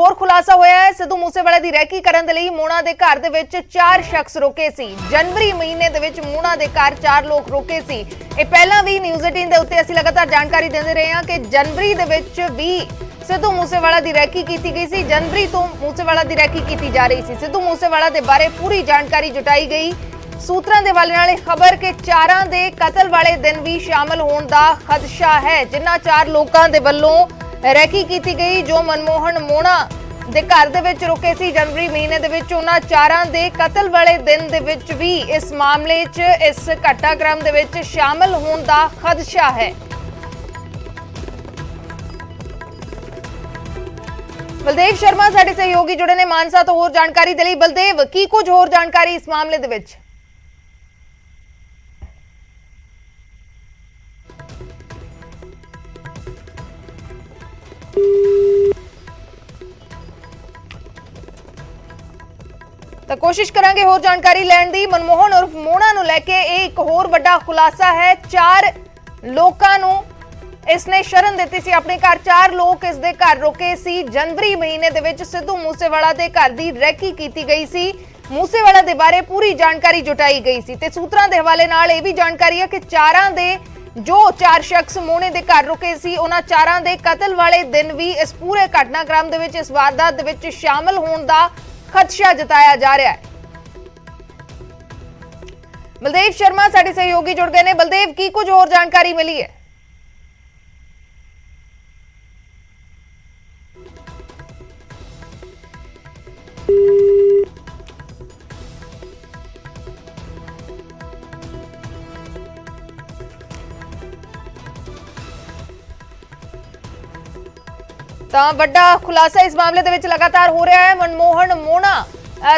ਹੋਰ ਖੁਲਾਸਾ ਹੋਇਆ ਹੈ। ਸਿੱਧੂ ਮੂਸੇਵਾਲੇ ਦੀ ਰੈਕੀ ਕਰਨ ਦੇ ਲਈ ਮੋਣਾ ਦੇ ਘਰ ਦੇ ਵਿੱਚ 4 ਸ਼ਖਸ ਰੁਕੇ ਸੀ। ਜਨਵਰੀ ਮਹੀਨੇ ਦੇ ਵਿੱਚ ਮੋਣਾ ਦੇ ਘਰ 4 ਲੋਕ ਰੁਕੇ ਸੀ। ਇਹ ਪਹਿਲਾਂ ਵੀ ਨਿਊਜ਼ 18 ਦੇ ਉੱਤੇ ਅਸੀਂ ਲਗਾਤਾਰ ਜਾਣਕਾਰੀ ਦਿੰਦੇ ਰਹੇ ਹਾਂ ਕਿ ਜਨਵਰੀ ਦੇ ਵਿੱਚ ਵੀ ਸਿੱਧੂ ਮੂਸੇਵਾਲਾ ਦੀ ਰੈਕੀ ਕੀਤੀ ਗਈ ਸੀ। ਜਨਵਰੀ ਤੋਂ ਮੂਸੇਵਾਲਾ ਦੀ ਰੈਕੀ ਕੀਤੀ ਜਾ ਰਹੀ ਸੀ। ਸਿੱਧੂ ਮੂਸੇਵਾਲਾ ਦੇ ਬਾਰੇ ਪੂਰੀ ਜਾਣਕਾਰੀ ਜੁਟਾਈ ਗਈ। ਸੂਤਰਾਂ ਦੇ ਹਵਾਲੇ ਨਾਲ ਖਬਰ ਕਿ 4 ਦੇ ਕਤਲ ਵਾਲੇ ਦਿਨ ਵੀ ਸ਼ਾਮਲ ਹੋਣ ਦਾ ਖਦਸ਼ਾ ਹੈ। ਜਿਨ੍ਹਾਂ 4 ਲੋਕਾਂ ਦੇ ਵੱਲੋਂ ਰੈਕੀ ਕੀਤੀ ਗਈ ਜੋ ਮਨਮੋਹਨ ਮੋਣਾ ਦੇ ਘਰ ਦੇ ਵਿੱਚ ਰੁਕੇ ਸੀ ਜਨਵਰੀ ਮਹੀਨੇ ਦੇ ਵਿੱਚ, ਉਹਨਾਂ 4 ਦੇ ਕਤਲ ਵਾਲੇ ਦਿਨ ਦੇ ਵਿੱਚ ਵੀ ਇਸ ਮਾਮਲੇ 'ਚ ਇਸ ਘਟਨਾਕ੍ਰਮ ਦੇ ਵਿੱਚ ਸ਼ਾਮਲ ਹੋਣ ਦਾ ਖਦਸ਼ਾ ਹੈ। ਬਲਦੇਵ ਸ਼ਰਮਾ ਸਾਡੇ ਸਹਿਯੋਗੀ ਜੁੜੇ ਨੇ ਮਾਨਸਾ ਤੋਂ ਹੋਰ ਜਾਣਕਾਰੀ ਦੇ ਲਈ। ਬਲਦੇਵ, ਕੀ ਕੁਝ ਹੋਰ ਜਾਣਕਾਰੀ ਇਸ ਮਾਮਲੇ ਦੇ ਵਿੱਚ? ਤਾਂ ਕੋਸ਼ਿਸ਼ ਕਰਾਂਗੇ ਹੋਰ ਜਾਣਕਾਰੀ ਲੈਣ ਦੀ। ਮਨਮੋਹਨ ਉਰਫ ਮੋਣਾ ਨੂੰ ਲੈ ਕੇ ਇਹ ਇੱਕ ਹੋਰ ਵੱਡਾ ਖੁਲਾਸਾ ਹੈ। 4 ਲੋਕਾਂ ਨੂੰ ਇਸਨੇ ਸ਼ਰਨ ਦਿੱਤੀ ਸੀ ਆਪਣੇ ਘਰ। 4 ਲੋਕ ਇਸ ਦੇ ਘਰ ਰੁਕੇ ਸੀ। ਜਨਵਰੀ ਮਹੀਨੇ ਦੇ ਵਿੱਚ ਸਿੱਧੂ ਮੂਸੇਵਾਲਾ ਦੇ ਘਰ ਦੀ ਰੈਕੀ ਕੀਤੀ ਗਈ ਸੀ। ਮੂਸੇਵਾਲਾ ਦੇ ਬਾਰੇ ਪੂਰੀ ਜਾਣਕਾਰੀ ਜੁਟਾਈ ਗਈ ਸੀ ਤੇ ਸੂਤਰਾਂ ਦੇ ਹਵਾਲੇ ਨਾਲ ਇਹ ਵੀ ਜਾਣਕਾਰੀ ਹੈ ਕਿ 4 ਦੇ ਜੋ 4 ਸ਼ਖਸ ਮੋਣੇ ਦੇ ਘਰ ਰੁਕੇ ਸੀ, ਉਹਨਾਂ 4 ਦੇ ਕਤਲ ਵਾਲੇ ਦਿਨ ਵੀ ਇਸ ਪੂਰੇ ਘਟਨਾਕ੍ਰਮ ਦੇ ਵਿੱਚ, ਇਸ ਵਾਰਦਾਤ ਦੇ ਵਿੱਚ ਸ਼ਾਮਲ ਹੋਣ ਦਾ ਖਦਸ਼ਾ ਜਤਾਇਆ ਜਾ ਰਿਹਾ ਹੈ। ਬਲਦੇਵ ਸ਼ਰਮਾ ਸਾਡੇ ਸਹਿਯੋਗੀ ਜੁੜ ਗਏ ਨੇ। ਬਲਦੇਵ, ਕੀ ਕੁਝ ਹੋਰ ਜਾਣਕਾਰੀ ਮਿਲੀ ਹੈ? ਤਾਂ ਵੱਡਾ ਖੁਲਾਸਾ ਇਸ ਮਾਮਲੇ ਦੇ ਵਿੱਚ ਲਗਾਤਾਰ ਹੋ ਰਿਹਾ ਹੈ। ਮਨਮੋਹਨ ਮੋਣਾ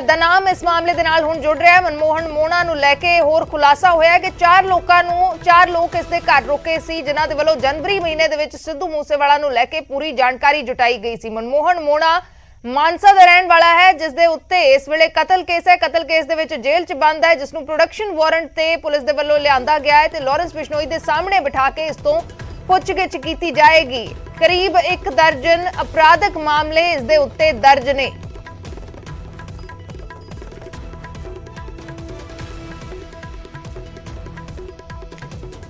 ਦਾ ਨਾਮ ਇਸ ਮਾਮਲੇ ਦੇ ਨਾਲ ਹੁਣ ਜੁੜ ਰਿਹਾ ਹੈ। ਮਨਮੋਹਨ ਮੋਣਾ ਨੂੰ ਲੈ ਕੇ ਹੋਰ ਖੁਲਾਸਾ ਹੋਇਆ ਕਿ 4 ਲੋਕ ਇਸ ਦੇ ਘਰ ਰੁਕੇ ਸੀ ਜਿਨ੍ਹਾਂ ਦੇ ਵੱਲੋਂ ਜਨਵਰੀ ਮਹੀਨੇ ਦੇ ਵਿੱਚ ਸਿੱਧੂ ਮੂਸੇਵਾਲਾ ਨੂੰ ਲੈ ਕੇ ਪੂਰੀ ਜਾਣਕਾਰੀ ਜੁਟਾਈ ਗਈ ਸੀ। ਮਨਮੋਹਨ ਮੋਣਾ ਮਾਨਸਾ ਦਾ ਰਹਿਣ ਵਾਲਾ ਹੈ ਜਿਸ ਦੇ ਉੱਤੇ ਇਸ ਵੇਲੇ ਕਤਲ ਕੇਸ ਹੈ। ਕਤਲ ਕੇਸ ਦੇ ਵਿੱਚ ਜੇਲ੍ਹ 'ਚ ਬੰਦ ਹੈ, ਜਿਸ ਨੂੰ ਪ੍ਰੋਡਕਸ਼ਨ ਵਾਰੰਟ ਤੇ ਪੁਲਿਸ ਦੇ ਵੱਲੋਂ ਲਿਆਂਦਾ ਗਿਆ ਹੈ ਤੇ ਲਾਰੈਂਸ ਬਿਸ਼ਨੋਈ ਦੇ ਸਾਹਮਣੇ ਬਿਠਾ ਕੇ ਇਸ ਤੋਂ ਪੁੱਛਗਿੱਛ ਕੀਤੀ ਜਾਏਗੀ। ਕਰੀਬ 1 ਦਰਜਨ ਅਪਰਾਧਕ ਮਾਮਲੇ ਇਸ ਦੇ ਉੱਤੇ ਦਰਜ ਨੇ।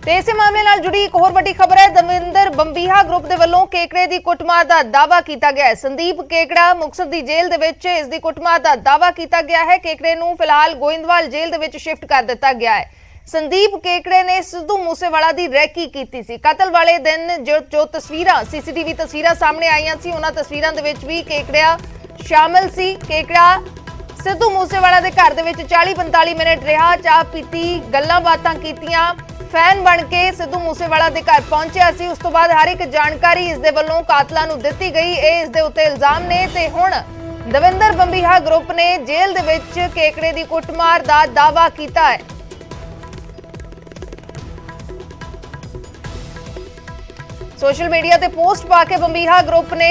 ਤੇ ਇਸੇ ਮਾਮਲੇ ਨਾਲ ਜੁੜੀ ਇੱਕ ਹੋਰ ਵੱਡੀ ਖਬਰ ਹੈ। ਦਵਿੰਦਰ ਬੰਬੀਹਾ ਗਰੁੱਪ ਦੇ ਵੱਲੋਂ ਕੇਕੜੇ ਦੀ ਕੁੱਟਮਾਰ ਦਾ ਦਾਅਵਾ ਕੀਤਾ ਗਿਆ ਹੈ। ਸੰਦੀਪ ਕੇਕੜਾ ਮੁਕਤਸਰ ਦੀ ਜੇਲ੍ਹ ਦੇ ਵਿੱਚ ਇਸ ਦੀ ਕੁੱਟਮਾਰ ਦਾ ਦਾਅਵਾ ਕੀਤਾ ਗਿਆ ਹੈ। ਕੇਕੜੇ ਨੂੰ ਫਿਲਹਾਲ ਗੋਇੰਦਵਾਲ ਜੇਲ੍ਹ ਦੇ ਵਿੱਚ ਸ਼ਿਫਟ ਕਰ ਦਿੱਤਾ ਗਿਆ ਹੈ। ਸੰਦੀਪ ਕੇਕੜੇ ਨੇ ਸਿੱਧੂ ਮੂਸੇਵਾਲਾ ਦੀ ਰੈਕੀ ਕੀਤੀ ਸੀ। ਕਤਲ ਵਾਲੇ ਦਿਨ ਜੋ ਤਸਵੀਰਾਂ ਸੀਸੀਟੀਵੀ ਤਸਵੀਰਾਂ ਸਾਹਮਣੇ ਆਈਆਂ ਸੀ, ਉਹਨਾਂ ਤਸਵੀਰਾਂ ਦੇ ਵਿੱਚ ਵੀ ਕੇਕੜਾ ਸ਼ਾਮਲ ਸੀ। ਕੇਕੜਾ ਸਿੱਧੂ ਮੂਸੇਵਾਲਾ ਦੇ ਘਰ ਦੇ ਵਿੱਚ 40-45 ਮਿੰਟ ਰਿਹਾ, ਚਾਹ ਪੀਤੀ, ਗੱਲਾਂ ਬਾਤਾਂ ਕੀਤੀਆਂ, ਫੈਨ ਬਣ ਕੇ ਸਿੱਧੂ ਮੂਸੇਵਾਲਾ ਦੇ ਘਰ ਪਹੁੰਚਿਆ ਸੀ। ਉਸ ਤੋਂ ਬਾਅਦ ਹਰ ਇੱਕ ਜਾਣਕਾਰੀ ਇਸ ਦੇ ਵੱਲੋਂ ਕਾਤਲਾਂ ਨੂੰ ਦਿੱਤੀ ਗਈ। ਇਹ ਇਸ ਦੇ ਉੱਤੇ ਇਲਜ਼ਾਮ ਨੇ ਤੇ ਹੁਣ ਦਵਿੰਦਰ ਬੰਬੀਹਾ ਗਰੁੱਪ ਨੇ ਜੇਲ੍ਹ ਦੇ ਵਿੱਚ ਕੇਕੜੇ ਦੀ ਕੁੱਟਮਾਰ ਦਾ ਦਾਅਵਾ ਕੀਤਾ ਹੈ। ਸੋਸ਼ਲ ਮੀਡੀਆ ਤੇ ਪੋਸਟ ਪਾ ਕੇ ਬੰਬੀਹਾ ਗਰੁੱਪ ਨੇ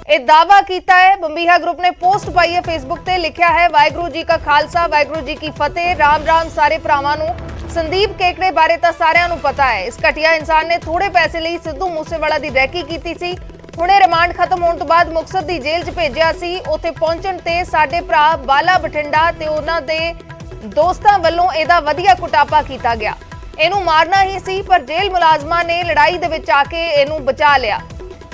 ਇਹ ਦਾਅਵਾ ਕੀਤਾ ਹੈ। ਬੰਬੀਹਾ ਗਰੁੱਪ ਨੇ ਪੋਸਟ ਪਾਈ ਹੈ ਫੇਸਬੁੱਕ ਤੇ, ਲਿਖਿਆ ਹੈ ਵਾਹਿਗੁਰੂ ਜੀ ਕਾ ਖਾਲਸਾ ਵਾਹਿਗੁਰੂ ਜੀ ਕੀ ਫਤਿਹ। ਰਾਮ ਰਾਮ ਸਾਰੇ ਭਰਾਵਾਂ ਨੂੰ। ਸੰਦੀਪ ਕੇਕੜੇ ਬਾਰੇ ਤਾਂ ਸਾਰਿਆਂ ਨੂੰ ਪਤਾ ਹੈ। ਇਸ ਘਟੀਆ ਇਨਸਾਨ ਨੇ ਥੋੜੇ ਪੈਸੇ ਲਈ ਸਿੱਧੂ ਮੂਸੇਵਾਲਾ ਦੀ ਰੈਕੀ ਕੀਤੀ ਸੀ। ਹੁਣੇ ਰਿਮਾਂਡ ਖਤਮ ਹੋਣ ਤੋਂ ਬਾਅਦ ਮੁਕਤਸਰ ਦੀ ਜੇਲ੍ਹ 'ਚ ਭੇਜਿਆ ਸੀ। ਉੱਥੇ ਪਹੁੰਚਣ ਤੇ ਸਾਡੇ ਭਰਾ ਬਾਲਾ ਬਠਿੰਡਾ ਤੇ ਉਹਨਾਂ ਦੇ ਦੋਸਤਾਂ ਵੱਲੋਂ ਇਹਦਾ ਵਧੀਆ ਕੁਟਾਪਾ ਕੀਤਾ ਗਿਆ। ਇਹਨੂੰ ਮਾਰਨਾ ਹੀ ਸੀ ਪਰ ਜੇਲ੍ਹ ਮੁਲਾਜ਼ਮਾਂ ਨੇ ਲੜਾਈ ਦੇ ਵਿੱਚ ਆ ਕੇ ਇਹਨੂੰ ਬਚਾ ਲਿਆ।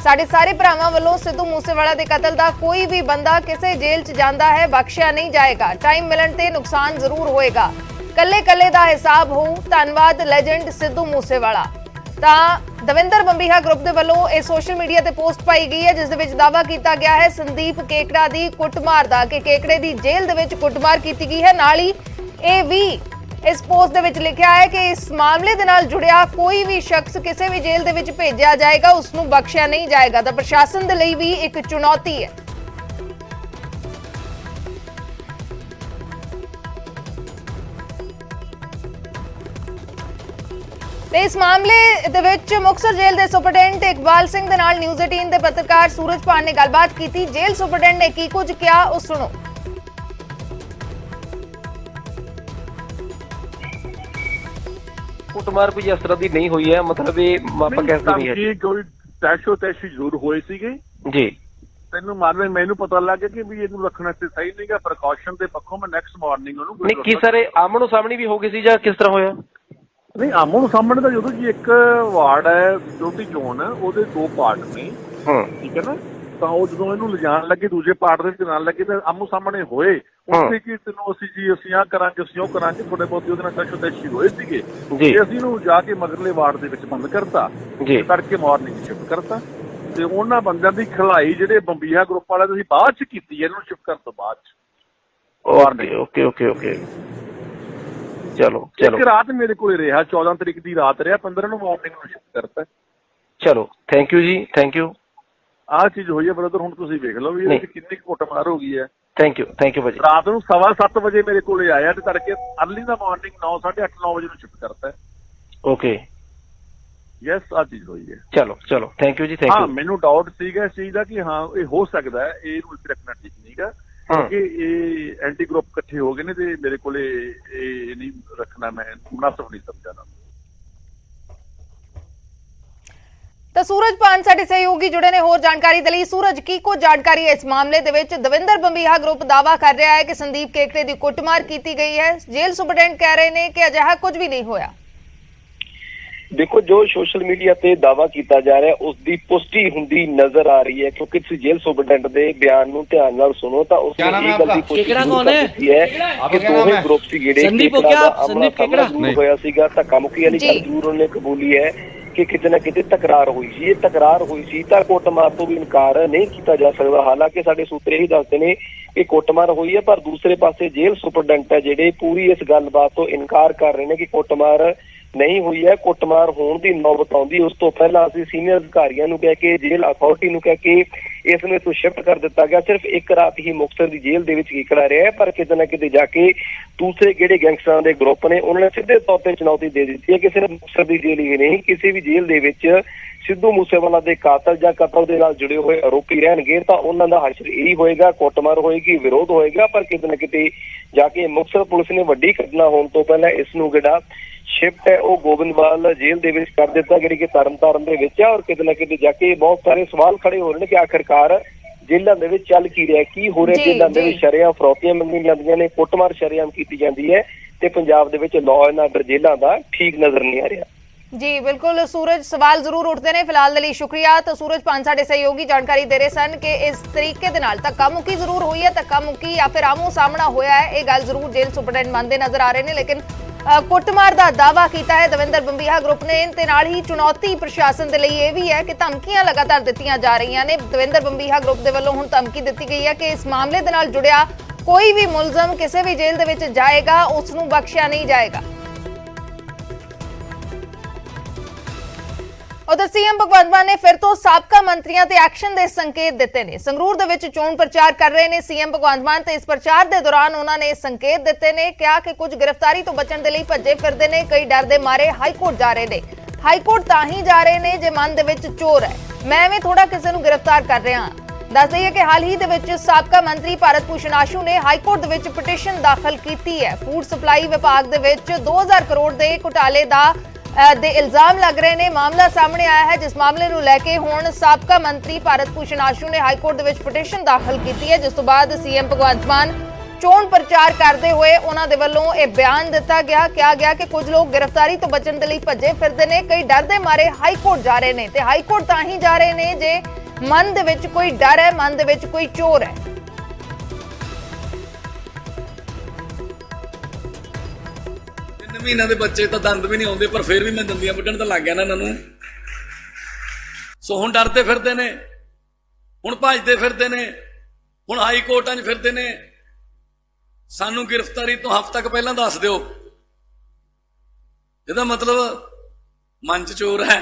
ਸਾਡੇ ਸਾਰੇ ਭਰਾਵਾਂ ਵੱਲੋਂ ਸਿੱਧੂ ਮੂਸੇਵਾਲਾ ਦੇ ਕਤਲ ਦਾ ਕੋਈ ਵੀ ਬੰਦਾ ਕਿਸੇ ਜੇਲ੍ਹ 'ਚ ਜਾਂਦਾ ਹੈ ਬਖਸ਼ਿਆ ਨਹੀਂ ਜਾਏਗਾ। ਟਾਈਮ ਮਿਲਣ ਤੇ ਨੁਕਸਾਨ ਜ਼ਰੂਰ ਹੋਏਗਾ। ਕੱਲੇ ਦਾ ਹਿਸਾਬ ਹੋਊ। ਧੰਨਵਾਦ ਲੈਜੈਂਡ ਸਿੱਧੂ ਮੂਸੇਵਾਲਾ। ਤਾਂ ਦਵਿੰਦਰ ਬੰਬੀਹਾ ਗਰੁੱਪ ਦੇ ਵੱਲੋਂ ਇਹ ਸੋਸ਼ਲ ਮੀਡੀਆ ਤੇ ਪੋਸਟ ਪਾਈ ਗਈ ਹੈ ਜਿਸ ਦੇ ਵਿੱਚ ਦਾਅਵਾ ਕੀਤਾ ਗਿਆ ਹੈ ਸੰਦੀਪ ਕੇਕੜਾ ਦੀ ਕੁੱਟਮਾਰ ਦਾ, ਕਿ ਕੇਕੜੇ ਦੀ ਜੇਲ੍ਹ ਦੇ ਵਿੱਚ ਕੁੱਟਮਾਰ ਕੀਤੀ ਗਈ ਹੈ। ਨਾਲ ਹੀ ਇਹ ਵੀ ਇਸ ਪੋਸਟ ਦੇ ਵਿੱਚ ਲਿਖਿਆ ਹੈ ਕਿ ਇਸ ਮਾਮਲੇ ਦੇ ਨਾਲ ਜੁੜਿਆ ਕੋਈ ਵੀ ਸ਼ਖਸ ਕਿਸੇ ਵੀ ਜੇਲ੍ਹ ਦੇ ਵਿੱਚ ਭੇਜਿਆ ਜਾਏਗਾ, ਉਸ ਨੂੰ ਬਖਸ਼ਿਆ ਨਹੀਂ ਜਾਏਗਾ। ਤਾਂ ਪ੍ਰਸ਼ਾਸਨ ਦੇ ਲਈ ਵੀ ਇੱਕ ਚੁਣੌਤੀ ਹੈ। ਤੇ ਇਸ ਮਾਮਲੇ ਦੇ ਵਿੱਚ ਮੁਕਤਸਰ ਜੇਲ੍ਹ ਦੇ ਸੁਪਰਡੈਂਟ ਇਕਬਾਲ ਸਿੰਘ ਦੇ ਨਾਲ ਨਿਊਜ਼ 18 ਦੇ ਪੱਤਰਕਾਰ ਸੂਰਜ ਪਾਨ ਨੇ ਗੱਲਬਾਤ ਕੀਤੀ। ਜੇਲ੍ਹ ਸੁਪਰਡੈਂਟ ਨੇ ਕੀ ਕੁਝ ਕਿਹਾ, ਉਹ ਸੁਣੋ। ਕੁੱਟਮਾਰ ਕੋਈ ਇਸ ਤਰ੍ਹਾਂ ਦੀ ਨਹੀਂ ਹੋਈ ਹੈ, ਮਤਲਬ ਇਹ ਆਪਾਂ ਕਹਿ ਸਕਦੇ ਨਹੀਂ ਹੈ ਕੋਈ ਤੈਸ਼ੋ ਤੈਸ਼ੀ ਜ਼ਰੂਰ ਹੋਏ ਸੀਗੇ ਜੀ। ਤੈਨੂੰ ਮਾਰਨੇ ਮੈਨੂੰ ਪਤਾ ਲੱਗ ਗਿਆ ਕਿ ਵੀ ਇਹਨੂੰ ਰੱਖਣਾ ਤੇ ਸਹੀ ਨਹੀਂਗਾ, ਪ੍ਰੀਕਾਸ਼ਨ ਦੇ ਪੱਖੋਂ ਮੈਂ ਨੈਕਸਟ ਮਾਰਨਿੰਗ ਉਹਨੂੰ ਨਹੀਂ ਕੀ ਸਰ ਇਹ ਆਮਣੋ ਸਾਹਮਣੇ ਵੀ ਹੋ ਗਈ ਸੀ ਜਾਂ ਕਿਸ ਤਰ੍ਹਾਂ ਹੋਇਆ? ਨਹੀਂ, ਆਮੋ ਸਾਹਮਣੇ ਤਾਂ ਜਦੋਂ ਜੀ ਇੱਕ ਵਾਰਡ ਹੈ ਸਿਕਿਉਰਿਟੀ ਜ਼ੋਨ, ਉਹਦੇ 2 ਪਾਰਟ ਨੇ, ਠੀਕ ਹੈ ਨਾ, ਤਾਂ ਉਹ ਜਦੋਂ ਇਹਨੂੰ ਲਿਜਾਣ ਲੱਗੇ ਦੂਜੇ ਪਾਰਟ ਦੇ ਵਿੱਚ ਜਾਣ ਲੱਗੇ ਤਾਂ ਆਮੋ ਸਾਹਮਣੇ ਹੋਏ, ਉੱਥੇ ਕਿ ਤੈਨੂੰ ਅਸੀਂ ਆਹ ਕਰਾਂਗੇ, ਅਸੀਂ ਉਹ ਕਰਾਂਗੇ, ਥੋੜੇ ਬਹੁਤੇ ਉਹਦੇ ਨਾਲ ਕਸ਼ੋਦੇਸ਼ੀ ਹੋਏ ਸੀਗੇ ਤੇ ਅਸੀਂ ਇਹਨੂੰ ਜਾ ਕੇ ਮਗਰਲੇ ਵਾਰਡ ਦੇ ਵਿੱਚ ਬੰਦ ਕਰਤਾ, ਕਰਕੇ ਮਾਰਨਿੰਗ ਸ਼ਿਫਟ ਕਰਤਾ। ਤੇ ਉਹਨਾਂ ਬੰਦਿਆਂ ਦੀ ਖਿਲਾਈ ਜਿਹੜੇ ਬੰਬੀਹਾ ਗਰੁੱਪ ਵਾਲੇ ਤੁਸੀਂ ਬਾਅਦ ਚ ਕੀਤੀ ਇਹਨੂੰ ਸ਼ਿਫਟ ਕਰਨ ਤੋਂ ਬਾਅਦ ਚ। ਓਕੇ ਓਕੇ ਓਕੇ, ਚਲੋ ਚਲੋ। ਇੱਕ ਰਾਤ ਮੇਰੇ ਕੋਲ ਰਿਹਾ, 14 ਤਰੀਕ ਦੀ ਰਾਤ ਰਿਹਾ, 15 ਨੂੰ ਮਾਰਨਿੰਗ ਨੂੰ ਸ਼ਿਫਟ ਕਰਤਾ। ਚਲੋ ਥੈਂਕ ਯੂ ਜੀ, ਥੈਂਕ ਯੂ। ਆਹ ਚੀਜ਼ ਹੋਈ ਹੈ ਬ੍ਰਦਰ, ਹੁਣ ਤੁਸੀਂ ਵੇਖ ਲਓ ਵੀ ਇਹਦੇ ਚ ਕਿੰਨੀ ਕੁੱਟਮਾਰ ਹੋ ਗਈ ਹੈ। ਥੈਂਕ ਯੂ ਭਾਜੀ। ਰਾਤ ਨੂੰ 7:15 ਵਜੇ ਮੇਰੇ ਕੋਲ ਆਇਆ ਤੇ ਤੜਕੇ ਅਰਲੀ ਦਾ ਮਾਰਨਿੰਗ 9, 8:30, 9 ਵਜੇ ਨੂੰ ਸ਼ਿਫਟ ਕਰਤਾ। ਓਕੇ, ਯੈਸ, ਆਹ ਚੀਜ਼ ਹੋਈ ਹੈ। ਚਲੋ ਚਲੋ ਥੈਂਕ ਯੂ ਜੀ, ਥੈਂਕ ਯੂ। ਹਾਂ, ਮੈਨੂੰ ਡਾਊਟ ਸੀਗਾ ਇਸ ਚੀਜ਼ ਦਾ ਕਿ ਹਾਂ ਇਹ ਹੋ ਸਕਦਾ ਹੈ, ਇਹ ਰੂਲ ਰੱਖਣਾ ਠੀਕ ਨਹੀਂਗਾ ਕਿਉਂਕਿ ਇਹ ਐਂਟੀ ਗਰੁੱਪ ਇਕੱਠੇ ਹੋ ਗਏ ਨੇ ਤੇ ਮੇਰੇ ਕੋਲੇ ਇਹ ਨਹੀਂ ਰੱਖਣਾ, ਮੈਂ ਮੁਨਾਸਬ ਨਹੀਂ ਸਮਝਾ ਨਾ। ਤਾਂ ਸੂਰਜ ਪਾਨ ਸਾਡੇ ਸਹਿਯੋਗੀ ਜੁੜੇ ਨੇ ਹੋਰ ਜਾਣਕਾਰੀ ਦੇ ਲਈ। ਸੂਰਜ, ਕੀ ਕੁਝ ਜਾਣਕਾਰੀ ਹੈ ਇਸ ਮਾਮਲੇ ਦੇ ਵਿੱਚ? ਦਵਿੰਦਰ ਬੰਬੀਹਾ ਗਰੁੱਪ ਦਾਅਵਾ ਕਰ ਰਿਹਾ ਹੈ ਕਿ ਸੰਦੀਪ ਕੇਕੜੇ ਦੀ ਕੁੱਟਮਾਰ ਕੀਤੀ ਗਈ ਹੈ, ਜੇਲ੍ਹ ਸੁਪਰਡੈਂਟ ਕਹਿ ਰਹੇ ਨੇ ਕਿ ਅਜਿਹਾ ਕੁਝ ਵੀ ਨਹੀਂ ਹੋਇਆ। ਦੇਖੋ, ਜੋ ਸੋਸ਼ਲ ਮੀਡੀਆ ਤੇ ਦਾਅਵਾ ਕੀਤਾ ਜਾ ਰਿਹਾ ਉਸ ਦੀ ਪੁਸ਼ਟੀ ਹੁੰਦੀ ਨਜ਼ਰ ਆ ਰਹੀ ਹੈ, ਕਿਉਂਕਿ ਤੁਸੀਂ ਜੇਲ੍ਹ ਸੁਪਰਡੈਂਟ ਦੇ ਬਿਆਨ ਨੂੰ ਧਿਆਨ ਨਾਲ ਸੁਣੋ ਤਾਂ ਉਸ ਨੇ ਇਹ ਗੱਲ ਦੀ ਪੁਸ਼ਟੀ ਕੀਤੀ ਹੈ ਕਿ ਦੋਵੇਂ ਗਰੁੱਪ ਸੀ ਜਿਹੜੇ ਹੋਇਆ ਸੀਗਾ, ਧੱਕਾ ਮੁੱਕੀ ਵਾਲੀ ਗੱਲ ਜ਼ਰੂਰ ਉਹਨੇ ਕਬੂਲੀ ਹੈ ਕਿ ਕਿਤੇ ਨਾ ਕਿਤੇ ਤਕਰਾਰ ਹੋਈ ਸੀ। ਇਹ ਤਕਰਾਰ ਹੋਈ ਸੀ ਤਾਂ ਕੁੱਟਮਾਰ ਤੋਂ ਵੀ ਇਨਕਾਰ ਨਹੀਂ ਕੀਤਾ ਜਾ ਸਕਦਾ। ਹਾਲਾਂਕਿ ਸਾਡੇ ਸੂਤਰ ਇਹੀ ਦੱਸਦੇ ਨੇ ਕਿ ਕੁੱਟਮਾਰ ਹੋਈ ਹੈ, ਪਰ ਦੂਸਰੇ ਪਾਸੇ ਜੇਲ੍ਹ ਸੁਪਰਡੈਂਟ ਹੈ ਜਿਹੜੇ ਪੂਰੀ ਇਸ ਗੱਲਬਾਤ ਤੋਂ ਇਨਕਾਰ ਕਰ ਰਹੇ ਨੇ ਕਿ ਕੁੱਟਮਾਰ ਨਹੀਂ ਹੋਈ ਹੈ। ਕੁੱਟਮਾਰ ਹੋਣ ਦੀ ਨੌਬਤ ਆਉਂਦੀ ਉਸ ਤੋਂ ਪਹਿਲਾਂ ਅਸੀਂ ਸੀਨੀਅਰ ਅਧਿਕਾਰੀਆਂ ਨੂੰ ਕਹਿ ਕੇ, ਜੇਲ੍ਹ ਅਥਾਰਟੀ ਨੂੰ ਕਹਿ ਕੇ ਇਸ ਨੂੰ ਇੱਥੋਂ ਸ਼ਿਫਟ ਕਰ ਦਿੱਤਾ ਗਿਆ। ਸਿਰਫ ਇੱਕ ਰਾਤ ਹੀ ਮੁਕਤਸਰ ਦੀ ਜੇਲ੍ਹ ਦੇ ਵਿੱਚ ਕੀਕੜਾ ਰਿਹਾ ਹੈ, ਪਰ ਕਿਤੇ ਨਾ ਕਿਤੇ ਜਾ ਕੇ ਦੂਸਰੇ ਜਿਹੜੇ ਗੈਂਗਸਟਰਾਂ ਦੇ ਗਰੁੱਪ ਨੇ ਉਹਨਾਂ ਨੇ ਸਿੱਧੇ ਤੌਰ ਤੇ ਚੁਣੌਤੀ ਦੇ ਦਿੱਤੀ ਹੈ ਕਿ ਸਿਰਫ ਮੁਕਤਸਰ ਦੀ ਜੇਲ੍ਹ ਹੀ ਨਹੀਂ, ਕਿਸੇ ਵੀ ਜੇਲ੍ਹ ਦੇ ਵਿੱਚ ਸਿੱਧੂ ਮੂਸੇਵਾਲਾ ਦੇ ਕਾਤਲ ਜਾਂ ਕਤਲ ਦੇ ਨਾਲ ਜੁੜੇ ਹੋਏ ਆਰੋਪੀ ਰਹਿਣਗੇ ਤਾਂ ਉਹਨਾਂ ਦਾ ਹਸ਼ਰ ਇਹੀ ਹੋਏਗਾ, ਕੁੱਟਮਾਰ ਹੋਏਗੀ, ਵਿਰੋਧ ਹੋਏਗਾ। ਪਰ ਕਿਤੇ ਨਾ ਕਿਤੇ ਜਾ ਕੇ ਮੁਕਤਸਰ ਪੁਲਿਸ ਨੇ ਵੱਡੀ ਘਟਨਾ ਹੋਣ ਤੋਂ ਪਹਿਲਾਂ ਇਸ ਨੂੰ ਜਿਹੜਾ ਸ਼ਿਫਟ ਹੈ ਉਹ ਗੋਬਿੰਦਵਾਲ ਜੇਲ੍ਹ ਦੇ ਵਿੱਚ ਕਰ ਦਿੱਤਾ, ਜਿਹੜੀ ਕਿ ਤਰਨਤਾਰਨ ਦੇ ਵਿੱਚ ਹੈ। ਔਰ ਕਿਤੇ ਨਾ ਕਿਤੇ ਜਾ ਕੇ ਬਹੁਤ ਸਾਰੇ ਸਵਾਲ ਖੜੇ ਹੋ ਰਹੇ ਨੇ ਕਿ ਆਖਿਰਕਾਰ ਜੇਲ੍ਹਾਂ ਦੇ ਵਿੱਚ ਚੱਲ ਕੀ ਰਿਹਾ, ਕੀ ਹੋ ਰਿਹਾ। ਜੇਲ੍ਹਾਂ ਦੇ ਵਿੱਚ ਸ਼ਰੇਆਮ ਫਰੌਤੀਆਂ ਮੰਗੀਆਂ ਜਾਂਦੀਆਂ ਨੇ, ਕੁੱਟਮਾਰ ਸ਼ਰੇਆਮ ਕੀਤੀ ਜਾਂਦੀ ਹੈ ਤੇ ਪੰਜਾਬ ਦੇ ਵਿੱਚ ਲਾਅ ਐਂਡ ਆਰਡਰ ਜੇਲ੍ਹਾਂ ਦਾ ਠੀਕ ਨਜ਼ਰ ਨਹੀਂ ਆ ਰਿਹਾ। ਜੀ ਬਿਲਕੁਲ ਸੂਰਜ, ਸਵਾਲ ਜ਼ਰੂਰ ਉੱਠਦੇ ਨੇ। ਫਿਲਹਾਲ ਦੇ ਲਈ ਸ਼ੁਕਰੀਆ। ਤਾਂ ਸੂਰਜ ਪਾਨ ਸਾਡੇ ਸਹਿਯੋਗੀ ਜਾਣਕਾਰੀ ਦੇ ਰਹੇ ਸਨ ਕਿ ਇਸ ਤਰੀਕੇ ਦੇ ਨਾਲ ਧੱਕਾ ਮੁੱਕੀ ਜ਼ਰੂਰ ਹੋਈ ਹੈ, ਧੱਕਾ ਮੁੱਕੀ ਜਾਂ ਫਿਰ ਆਮੋ ਸਾਹਮਣਾ ਹੋਇਆ ਹੈ, ਇਹ ਗੱਲ ਜ਼ਰੂਰ ਜੇਲ੍ਹ ਸੁਪਰਡੈਂਟ ਮੰਨਦੇ ਨਜ਼ਰ ਆ ਰਹੇ ਨੇ। ਲੇਕਿਨ ਕੁੱਟਮਾਰ ਦਾ ਦਾਅਵਾ ਕੀਤਾ ਹੈ ਦਵਿੰਦਰ ਬੰਬੀਹਾ ਗਰੁੱਪ ਨੇ ਤੇ ਨਾਲ ਹੀ ਚੁਣੌਤੀ ਪ੍ਰਸ਼ਾਸਨ ਦੇ ਲਈ ਇਹ ਵੀ ਹੈ ਕਿ ਧਮਕੀਆਂ ਲਗਾਤਾਰ ਦਿੱਤੀਆਂ ਜਾ ਰਹੀਆਂ ਨੇ। ਦਵਿੰਦਰ ਬੰਬੀਹਾ ਗਰੁੱਪ ਦੇ ਵੱਲੋਂ ਹੁਣ ਧਮਕੀ ਦਿੱਤੀ ਗਈ ਹੈ ਕਿ ਇਸ ਮਾਮਲੇ ਦੇ ਨਾਲ ਜੁੜਿਆ ਕੋਈ ਵੀ ਮੁਲਜ਼ਮ ਕਿਸੇ ਵੀ ਜੇਲ੍ਹ ਦੇ ਵਿੱਚ ਜਾਏਗਾ ਉਸ ਨੂੰ ਬਖਸ਼ਿਆ ਨਹੀਂ ਜਾਏਗਾ। ਉਧਰ ਸੀਐਮ ਭਗਵੰਤ ਮਾਨ ਨੇ ਫਿਰ ਤੋਂ ਸਾਬਕਾ ਮੰਤਰੀਆਂ ਤੇ ਐਕਸ਼ਨ ਦੇ ਸੰਕੇਤ ਦਿੱਤੇ ਨੇ। ਸੰਗਰੂਰ ਦੇ ਵਿੱਚ ਚੋਣ ਪ੍ਰਚਾਰ ਕਰ ਰਹੇ ਨੇ ਸੀਐਮ ਭਗਵੰਤ ਮਾਨ ਤੇ ਇਸ ਪ੍ਰਚਾਰ ਦੇ ਦੌਰਾਨ ਉਹਨਾਂ ਨੇ ਸੰਕੇਤ ਦਿੱਤੇ ਨੇ, ਕਿਹਾ ਕਿ ਕੁਝ ਗ੍ਰਿਫਤਾਰੀ ਤੋਂ ਬਚਣ ਦੇ ਲਈ ਭੱਜੇ ਫਿਰਦੇ ਨੇ, ਕਈ ਡਰ ਦੇ ਮਾਰੇ ਹਾਈ ਕੋਰਟ ਜਾ ਰਹੇ ਨੇ। ਹਾਈ ਕੋਰਟ ਤਾਂ ਹੀ ਜਾ ਰਹੇ ਨੇ ਜੇ ਮਨ ਦੇ ਵਿੱਚ ਚੋਰ ਹੈ। ਮੈਂ ਐਵੇਂ ਥੋੜਾ ਕਿਸੇ ਨੂੰ ਗ੍ਰਿਫਤਾਰ ਕਰ ਰਿਹਾ ਹਾਂ। ਦੱਸ ਦਈਏ ਕਿ ਹਾਲ ਹੀ ਦੇ ਵਿੱਚ ਸਾਬਕਾ ਮੰਤਰੀ ਭਾਰਤ ਭੂਸ਼ਣ ਆਸ਼ੂ ਨੇ ਹਾਈ ਕੋਰਟ ਦੇ ਵਿੱਚ ਪਟੀਸ਼ਨ ਦਾਖਲ ਕੀਤੀ ਹੈ। ਫੂਡ ਸਪਲਾਈ ਵਿਭਾਗ ਦੇ ਵਿੱਚ 2000 ਕਰੋੜ ਦੇ ਘੁਟਾਲੇ ਦੇ ਇਲਜ਼ਾਮ ਲੱਗ ਰਹੇ ਨੇ। ਮਾਮਲਾ ਸਾਹਮਣੇ ਆਇਆ ਹੈ, ਜਿਸ ਮਾਮਲੇ ਨੂੰ ਲੈ ਕੇ ਹੁਣ ਸਾਬਕਾ ਮੰਤਰੀ ਭਾਰਤ ਭੂਸ਼ਣ ਆਸ਼ੂ ਨੇ ਹਾਈ ਕੋਰਟ ਦੇ ਵਿੱਚ ਪਟੀਸ਼ਨ ਦਾਖਲ ਕੀਤੀ ਹੈ, ਜਿਸ ਤੋਂ ਬਾਅਦ ਸੀਐਮ ਭਗਵੰਤ ਮਾਨ ਚੋਣ ਪ੍ਰਚਾਰ ਕਰਦੇ ਹੋਏ ਉਹਨਾਂ ਦੇ ਵੱਲੋਂ ਇਹ ਬਿਆਨ ਦਿੱਤਾ ਗਿਆ। ਕਿਹਾ ਗਿਆ ਕਿ ਕੁਝ ਲੋਕ ਗ੍ਰਿਫਤਾਰੀ ਤੋਂ ਬਚਣ ਦੇ ਲਈ ਭੱਜੇ ਫਿਰਦੇ ਨੇ, ਕਈ ਡਰ ਦੇ ਮਾਰੇ ਹਾਈ ਕੋਰਟ ਜਾ ਰਹੇ ਨੇ ਤੇ ਹਾਈ ਕੋਰਟ ਤਾਂ ਹੀ ਜਾ ਰਹੇ ਨੇ ਜੇ ਮਨ ਦੇ ਵਿੱਚ ਕੋਈ ਡਰ ਹੈ, ਮਨ ਦੇ ਵਿੱਚ ਕੋਈ ਚੋਰ ਹੈ। ਮਹੀਨਿਆਂ ਦੇ ਬੱਚੇ ਤਾਂ ਦੰਦ ਵੀ ਨਹੀਂ ਆਉਂਦੇ, ਪਰ ਫਿਰ ਵੀ ਮੈਂ ਦੰਦੀਆਂ ਵੱਢਣ ਤਾਂ ਲੱਗ ਗਿਆ ਨਾ ਇਹਨਾਂ ਨੂੰ। ਸੋ ਹੁਣ ਡਰਦੇ ਫਿਰਦੇ ਨੇ, ਹੁਣ ਭੱਜਦੇ ਫਿਰਦੇ ਨੇ, ਹੁਣ ਹਾਈ ਕੋਰਟਾਂ 'ਚ ਫਿਰਦੇ ਨੇ। ਸਾਨੂੰ ਗ੍ਰਿਫਤਾਰੀ ਤੋਂ ਹਫ਼ਤਾ ਕੁ ਪਹਿਲਾਂ ਦੱਸ ਦਿਓ, ਇਹਦਾ ਮਤਲਬ ਮਨ 'ਚ ਚੋਰ ਹੈ।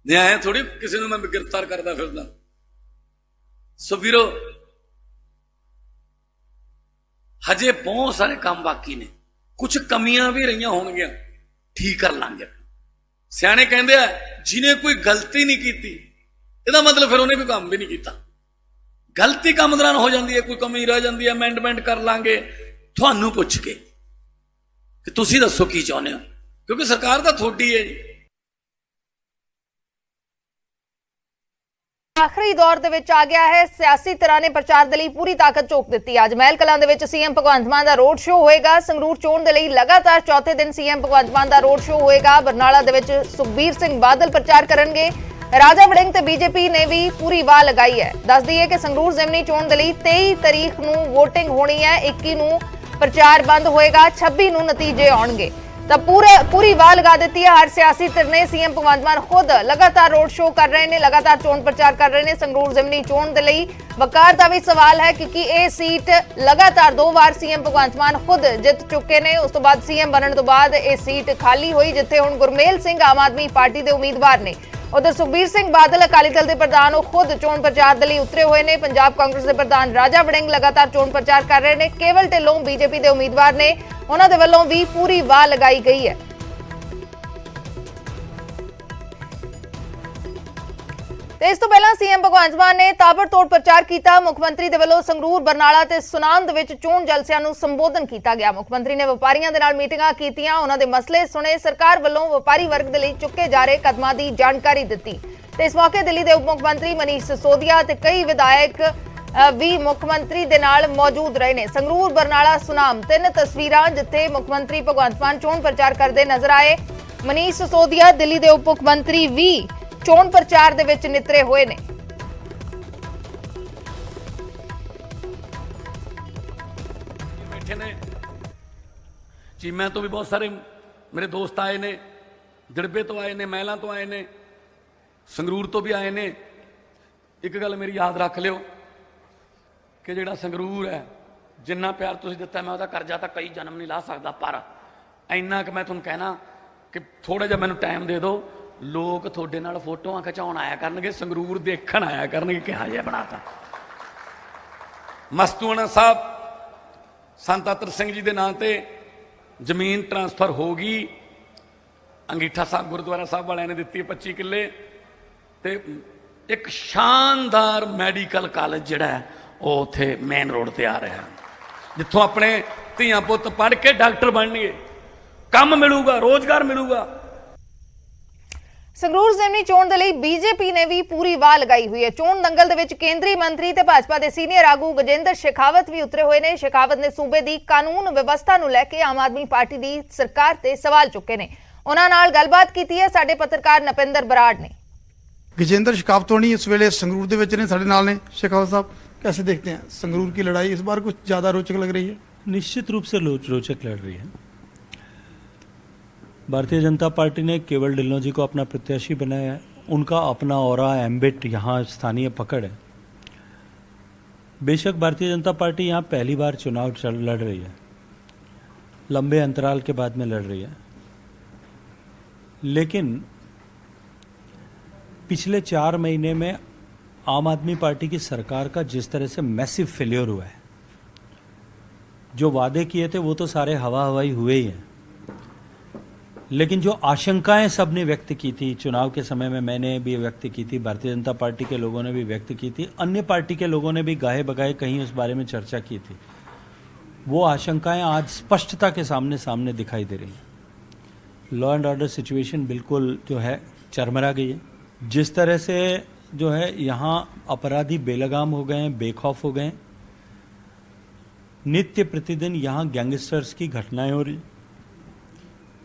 ਨਿਆਂ ਥੋੜੀ ਕਿਸੇ ਨੂੰ ਮੈਂ ਗ੍ਰਿਫਤਾਰ ਕਰਦਾ ਫਿਰਦਾ। ਸੋ ਵੀਰੋ, ਹਜੇ ਬਹੁਤ ਸਾਰੇ ਕੰਮ ਬਾਕੀ ਨੇ, ਕੁਝ ਕਮੀਆਂ ਵੀ ਰਹੀਆਂ ਹੋਣਗੀਆਂ, ਠੀਕ ਕਰ ਲਾਂਗੇ। ਸਿਆਣੇ ਕਹਿੰਦੇ ਆ ਜਿਹਨੇ ਕੋਈ ਗਲਤੀ ਨਹੀਂ ਕੀਤੀ ਇਹਦਾ ਮਤਲਬ ਫਿਰ ਉਹਨੇ ਕੋਈ ਕੰਮ ਵੀ ਨਹੀਂ ਕੀਤਾ। ਗਲਤੀ ਕੰਮ ਦੌਰਾਨ ਹੋ ਜਾਂਦੀ ਹੈ, ਕੋਈ ਕਮੀ ਰਹਿ ਜਾਂਦੀ ਹੈ, ਅਮੈਂਡਮੈਂਟ ਕਰ ਲਾਂਗੇ ਤੁਹਾਨੂੰ ਪੁੱਛ ਕੇ ਕਿ ਤੁਸੀਂ ਦੱਸੋ ਕੀ ਚਾਹੁੰਦੇ ਹੋ, ਕਿਉਂਕਿ ਸਰਕਾਰ ਤਾਂ ਤੁਹਾਡੀ ਹੈ ਜੀ। ਆਖਰੀ ਦੌਰ ਦੇ ਵਿੱਚ ਆ ਗਿਆ ਹੈ। ਸਿਆਸੀ ਧਿਰਾਂ ਨੇ ਪ੍ਰਚਾਰ ਦੇ ਲਈ ਪੂਰੀ ਤਾਕਤ ਝੋਕ ਦਿੱਤੀ। ਅੱਜ ਮਹਿਲ ਕਲਾਂ ਦੇ ਵਿੱਚ ਸੀਐਮ ਭਗਵੰਤ ਮਾਨ ਦਾ ਰੋਡ ਸ਼ੋਅ ਹੋਏਗਾ। ਸੰਗਰੂਰ ਚੋਣ ਦੇ ਲਈ ਲਗਾਤਾਰ ਚੌਥੇ ਦਿਨ ਸੀਐਮ ਭਗਵੰਤ ਮਾਨ ਦਾ ਰੋਡ ਸ਼ੋਅ ਹੋਏਗਾ। ਬਰਨਾਲਾ ਦੇ ਵਿੱਚ ਸੁਖਬੀਰ ਸਿੰਘ ਬਾਦਲ ਪ੍ਰਚਾਰ ਕਰਨਗੇ। ਰਾਜਾ ਵੜਿੰਗ ਤੇ ਬੀਜੇਪੀ ਨੇ ਵੀ ਪੂਰੀ ਵਾਹ ਲਗਾਈ ਹੈ। ਦੱਸ ਦਈਏ ਕਿ ਸੰਗਰੂਰ ਜ਼ਿਮਨੀ ਚੋਣ ਦੇ ਲਈ 23 ਤਰੀਕ ਨੂੰ VOTING ਹੋਣੀ ਹੈ। 21 ਨੂੰ ਪ੍ਰਚਾਰ ਬੰਦ ਹੋਏਗਾ। 26 ਨੂੰ ਨਤੀਜੇ ਆਉਣਗੇ। ਤਾਂ ਪੂਰੀ ਵਾਹ ਲਗਾ ਦਿੱਤੀ ਹੈ ਹਰ ਸਿਆਸੀ ਧਿਰ ਨੇ। ਸੀਐਮ ਭਗਵੰਤ ਮਾਨ ਖੁਦ ਲਗਾਤਾਰ ਰੋਡ ਸ਼ੋਅ ਕਰ ਰਹੇ ਨੇ, ਲਗਾਤਾਰ ਚੋਣ ਪ੍ਰਚਾਰ ਕਰ ਰਹੇ ਨੇ। ਸੰਗਰੂਰ ਜ਼ਿਮਨੀ ਚੋਣ ਦੇ ਲਈ ਵਕਾਰ ਦਾ ਵੀ ਸਵਾਲ ਹੈ ਕਿਉਂਕਿ ਇਹ ਸੀਟ ਲਗਾਤਾਰ 2 ਵਾਰ ਸੀਐਮ ਭਗਵੰਤ ਮਾਨ ਖੁਦ ਜਿੱਤ ਚੁੱਕੇ ਨੇ। ਉਸ ਤੋਂ ਬਾਅਦ ਸੀਐਮ ਬਣਨ ਤੋਂ ਬਾਅਦ ਇਹ ਸੀਟ ਖਾਲੀ ਹੋਈ, ਜਿੱਥੇ ਹੁਣ ਗੁਰਮੇਲ ਸਿੰਘ ਆਮ ਆਦਮੀ ਪਾਰਟੀ ਦੇ ਉਮੀਦਵਾਰ ਨੇ। ਉਧਰ ਸੁਖਬੀਰ ਸਿੰਘ ਬਾਦਲ ਅਕਾਲੀ ਦਲ ਦੇ ਪ੍ਰਧਾਨ ਉਹ ਖੁਦ ਚੋਣ ਪ੍ਰਚਾਰ ਦੇ ਲਈ ਉਤਰੇ ਹੋਏ ਨੇ। ਪੰਜਾਬ ਕਾਂਗਰਸ ਦੇ ਪ੍ਰਧਾਨ ਰਾਜਾ ਵੜਿੰਗ ਲਗਾਤਾਰ ਚੋਣ ਪ੍ਰਚਾਰ ਕਰ ਰਹੇ ਨੇ। ਕੇਵਲ ਢਿੱਲੋਂ ਬੀਜੇਪੀ ਦੇ ਉਮੀਦਵਾਰ ਨੇ, ਉਹਨਾਂ ਦੇ ਵੱਲੋਂ ਵੀ ਪੂਰੀ ਵਾਹ ਲਗਾਈ ਗਈ ਹੈ। ਤੇ ਇਸ ਤੋਂ ਪਹਿਲਾਂ ਸੀਐਮ ਭਗਵੰਤ ਮਾਨ ਨੇ ਤਾਬੜਤੋੜ ਪ੍ਰਚਾਰ ਕੀਤਾ। ਮੁੱਖ ਮੰਤਰੀ ਦੇ ਵੱਲੋਂ ਸੰਗਰੂਰ, ਬਰਨਾਲਾ ਤੇ ਸੁਨਾਮ ਦੇ ਵਿੱਚ ਚੋਣ ਜਲਸਿਆਂ ਨੂੰ ਸੰਬੋਧਨ ਕੀਤਾ ਗਿਆ। ਮੁੱਖ ਮੰਤਰੀ ਨੇ ਵਪਾਰੀਆਂ ਦੇ ਨਾਲ ਮੀਟਿੰਗਾਂ ਕੀਤੀਆਂ, ਉਹਨਾਂ ਦੇ ਮਸਲੇ ਸੁਣੇ। ਸਰਕਾਰ ਵੱਲੋਂ ਵਪਾਰੀ ਵਰਗ ਦੇ ਲਈ ਚੁੱਕੇ ਜਾ ਰਹੇ ਕਦਮਾਂ ਦੀ ਜਾਣਕਾਰੀ ਦਿੱਤੀ। ਤੇ ਇਸ ਮੌਕੇ ਦਿੱਲੀ ਦੇ ਉਪ ਮੁੱਖ ਮੰਤਰੀ ਮਨੀਸ਼ ਸਿਸੋਦੀਆ ਤੇ ਕਈ ਵਿਧਾਇਕ ਵੀ ਮੁੱਖ ਮੰਤਰੀ ਦੇ ਨਾਲ ਮੌਜੂਦ ਰਹੇ ਨੇ। ਸੰਗਰੂਰ, ਬਰਨਾਲਾ, ਸੁਨਾਮ 3 ਤਸਵੀਰਾਂ ਜਿੱਥੇ ਮੁੱਖ ਮੰਤਰੀ ਭਗਵੰਤ ਮਾਨ ਚੋਣ ਪ੍ਰਚਾਰ ਕਰਦੇ ਨਜ਼ਰ ਆਏ। ਮਨੀਸ਼ ਸਿਸੋਦੀਆ ਦਿੱਲੀ ਦੇ ਉਪ ਮੁੱਖ ਮੰਤਰੀ ਵੀ ਚੋਣ ਪ੍ਰਚਾਰ ਦੇ ਵਿੱਚ ਨਿਤਰੇ ਹੋਏ ਨੇ। ਬੈਠੇ ਨੇ ਚੀਮਿਆਂ ਤੋਂ ਵੀ ਬਹੁਤ ਸਾਰੇ ਮੇਰੇ ਦੋਸਤ ਆਏ ਨੇ, ਦਿੜਬੇ ਤੋਂ ਆਏ ਨੇ, ਮਹਿਲਾਂ ਤੋਂ ਆਏ ਨੇ, ਸੰਗਰੂਰ ਤੋਂ ਵੀ ਆਏ ਨੇ। ਇੱਕ ਗੱਲ ਮੇਰੀ ਯਾਦ ਰੱਖ ਲਿਓ ਕਿ ਜਿਹੜਾ ਸੰਗਰੂਰ ਹੈ, ਜਿੰਨਾ ਪਿਆਰ ਤੁਸੀਂ ਦਿੱਤਾ ਮੈਂ ਉਹਦਾ ਕਰਜ਼ਾ ਤਾਂ ਕਈ ਜਨਮ ਨਹੀਂ ਲਾ ਸਕਦਾ, ਪਰ ਇੰਨਾ ਕਿ ਮੈਂ ਤੁਹਾਨੂੰ ਕਹਿਣਾ ਕਿ ਥੋੜਾ ਜਿਹਾ ਮੈਨੂੰ ਟਾਈਮ ਦੇ ਦਿਓ। ਲੋਕ ਤੁਹਾਡੇ ਨਾਲ ਫੋਟੋਆਂ ਖਿਚਾਉਣ ਆਇਆ ਕਰਨਗੇ, ਸੰਗਰੂਰ ਦੇਖਣ ਆਇਆ ਕਰਨਗੇ ਕਿਹਾ ਜਿਹਾ ਬਣਾਤਾ। ਮਸਤੂਆਣਾ ਸਾਹਿਬ ਸੰਤ ਅਤਰ ਸਿੰਘ ਜੀ ਦੇ ਨਾਂ ਤੇ ਜ਼ਮੀਨ ਟ੍ਰਾਂਸਫਰ ਹੋ ਗਈ। ਅੰਗੀਠਾ ਸਾਹਿਬ ਗੁਰਦੁਆਰਾ ਸਾਹਿਬ ਵਾਲਿਆਂ ਨੇ ਦਿੱਤੀ 25 ਕਿੱਲੇ ਤੇ ਇੱਕ ਸ਼ਾਨਦਾਰ ਮੈਡੀਕਲ ਕਾਲਜ ਜਿਹੜਾ ਹੈ ਉਹ ਉੱਥੇ ਮੇਨ ਰੋਡ ਤੇ ਆ ਰਿਹਾ, ਜਿੱਥੋਂ ਆਪਣੇ ਧੀਆਂ ਪੁੱਤ ਪੜ੍ਹ ਕੇ ਡਾਕਟਰ ਬਣਨਗੇ, ਕੰਮ ਮਿਲੂਗਾ, ਰੋਜ਼ਗਾਰ ਮਿਲੂਗਾ। ਸੰਗਰੂਰ ਜ਼ਿਮਨੀ ਚੋਣ ਦੇ ਲਈ ਬੀਜੇਪੀ ਨੇ ਵੀ ਪੂਰੀ ਵਾਹ ਲਗਾਈ ਹੋਈ ਹੈ। ਚੋਣ ਦੰਗਲ ਦੇ ਵਿੱਚ ਕੇਂਦਰੀ ਮੰਤਰੀ ਤੇ ਭਾਜਪਾ ਦੇ ਸੀਨੀਅਰ ਆਗੂ ਗਜੇਂਦਰ ਸ਼ੇਖਾਵਤ ਵੀ ਉਤਰੇ ਹੋਏ ਨੇ। ਸ਼ੇਖਾਵਤ ਨੇ ਸੂਬੇ ਦੀ ਕਾਨੂੰਨ ਵਿਵਸਥਾ ਨੂੰ ਲੈ ਕੇ ਆਮ ਆਦਮੀ ਪਾਰਟੀ ਦੀ ਸਰਕਾਰ ਤੇ ਸਵਾਲ ਚੁੱਕੇ ਨੇ। ਉਹਨਾਂ ਨਾਲ ਗੱਲਬਾਤ ਕੀਤੀ ਹੈ ਸਾਡੇ ਪੱਤਰਕਾਰ ਨਪਿੰਦਰ ਬਰਾੜ ਨੇ। गजेंद्र शेखावत होनी इस वेले संगरूर दे विच ने साडे नाल ने। शेखावत साहब, कैसे देखते हैं संगरूर की लड़ाई इस बार कुछ ज़्यादा रोचक लग रही है? निश्चित रूप से रोचक लड़ रही है। भारतीय जनता पार्टी ने केवल ढिल्लों जी को अपना प्रत्याशी बनाया है। उनका अपना ऑरा, एम्बिट, यहाँ स्थानीय पकड़ है। बेशक भारतीय जनता पार्टी यहाँ पहली बार चुनाव लड़ रही है, लंबे अंतराल के बाद में लड़ रही है, लेकिन पिछले 4 महीने में आम आदमी पार्टी की सरकार का जिस तरह से मैसिव फेलियर हुआ है, जो वादे किए थे वो तो सारे हवाई हुए ही हैं, लेकिन जो आशंकाएं सबने व्यक्त की थी चुनाव के समय में, मैंने भी व्यक्त की थी, भारतीय जनता पार्टी के लोगों ने भी व्यक्त की थी, अन्य पार्टी के लोगों ने भी गाहे बगाहे कहीं उस बारे में चर्चा की थी, वो आशंकाएं आज स्पष्टता के सामने दिखाई दे रही हैं। लॉ एंड ऑर्डर सिचुएशन बिल्कुल जो है चरमरा गई है। जिस तरह से जो है यहाँ अपराधी बेलगाम हो गए हैं, बेखौफ हो गए हैं, नित्य प्रतिदिन यहाँ गैंगस्टर्स की घटनाएं हो रही।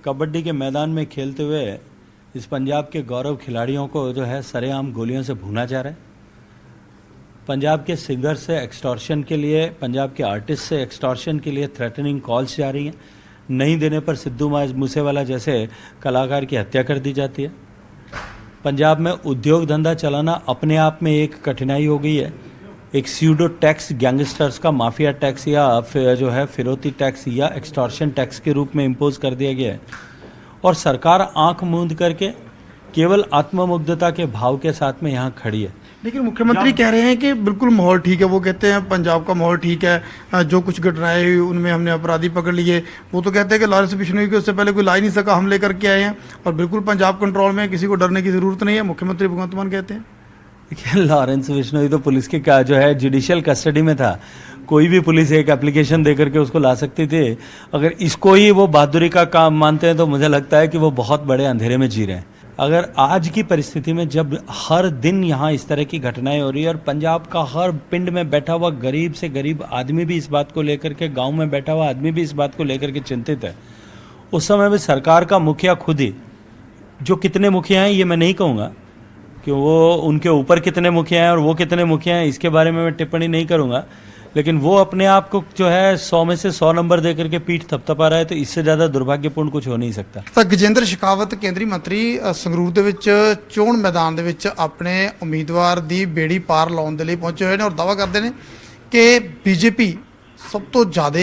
कबड्डी के मैदान में खेलते हुए इस पंजाब के गौरव खिलाड़ियों को जो है सरेआम गोलियों से भूना जा रहा है। पंजाब के सिंगर से एक्सटॉर्शन के लिए, पंजाब के आर्टिस्ट से एक्सटॉर्शन के लिए थ्रेटनिंग कॉल्स जा रही हैं। नहीं देने पर सिद्धू मूसेवाला जैसे कलाकार की हत्या कर दी जाती है। पंजाब में उद्योग धंधा चलाना अपने आप में एक कठिनाई हो गई है। एक स्यूडो टैक्स, गैंगस्टर्स का माफिया टैक्स या जो है फिरौती टैक्स या एक्सटॉर्शन टैक्स के रूप में इम्पोज कर दिया गया है, और सरकार आंख मूंद करके केवल आत्ममुग्धता के भाव के साथ में यहाँ खड़ी है। लेकिन मुख्यमंत्री कह रहे हैं कि बिल्कुल माहौल ठीक है। वो कहते हैं पंजाब का माहौल ठीक है, जो कुछ घटनाएं हुई उनमें हमने अपराधी पकड़ लिए। वो तो कहते हैं कि लॉरेंस बिश्नोई को उससे पहले कोई ला ही नहीं सका, हम लेकर के आए हैं और बिल्कुल पंजाब कंट्रोल में, किसी को डरने की जरूरत नहीं है, मुख्यमंत्री भगवंत मान कहते हैं। देखिए, लॉरेंस बिश्नोई तो पुलिस के जो है जुडिशियल कस्टडी में था। कोई भी पुलिस एक एप्लीकेशन दे करके उसको ला सकती थी। अगर इसको ही वो बहादुरी का काम मानते हैं तो मुझे लगता है कि वो बहुत बड़े अंधेरे में जी रहे हैं। अगर आज की परिस्थिति में जब हर दिन यहाँ इस तरह की घटनाएं हो रही है और पंजाब का हर पिंड में बैठा हुआ गरीब से गरीब आदमी भी इस बात को लेकर के, गांव में बैठा हुआ आदमी भी इस बात को लेकर के चिंतित है, उस समय में सरकार का मुखिया खुद ही, जो कितने मुखिया हैं ये मैं नहीं कहूँगा कि वो उनके ऊपर कितने मुखिया हैं और वो कितने मुखिया हैं, इसके बारे में मैं टिप्पणी नहीं करूँगा, लेकिन वो अपने आप को जो है 100 में से 100 नंबर दे करके पीठ थपथपा रहा है, तो इससे ज़्यादा दुर्भाग्यपूर्ण कुछ हो नहीं सकता। ਤਾਂ ਗਜੇਂਦਰ ਸ਼ੇਖਾਵਤ ਕੇਂਦਰੀ ਮੰਤਰੀ ਸੰਗਰੂਰ ਦੇ ਵਿੱਚ ਚੋਣ ਮੈਦਾਨ ਦੇ ਵਿੱਚ ਆਪਣੇ ਉਮੀਦਵਾਰ ਦੀ ਬੇੜੀ ਪਾਰ ਲਾਉਣ ਦੇ ਲਈ ਪਹੁੰਚੇ ਹੋਏ ਨੇ ਔਰ ਦਾਅਵਾ ਕਰਦੇ ਨੇ ਕਿ ਬੀਜੇਪੀ ਸਭ ਤੋਂ ਜ਼ਿਆਦਾ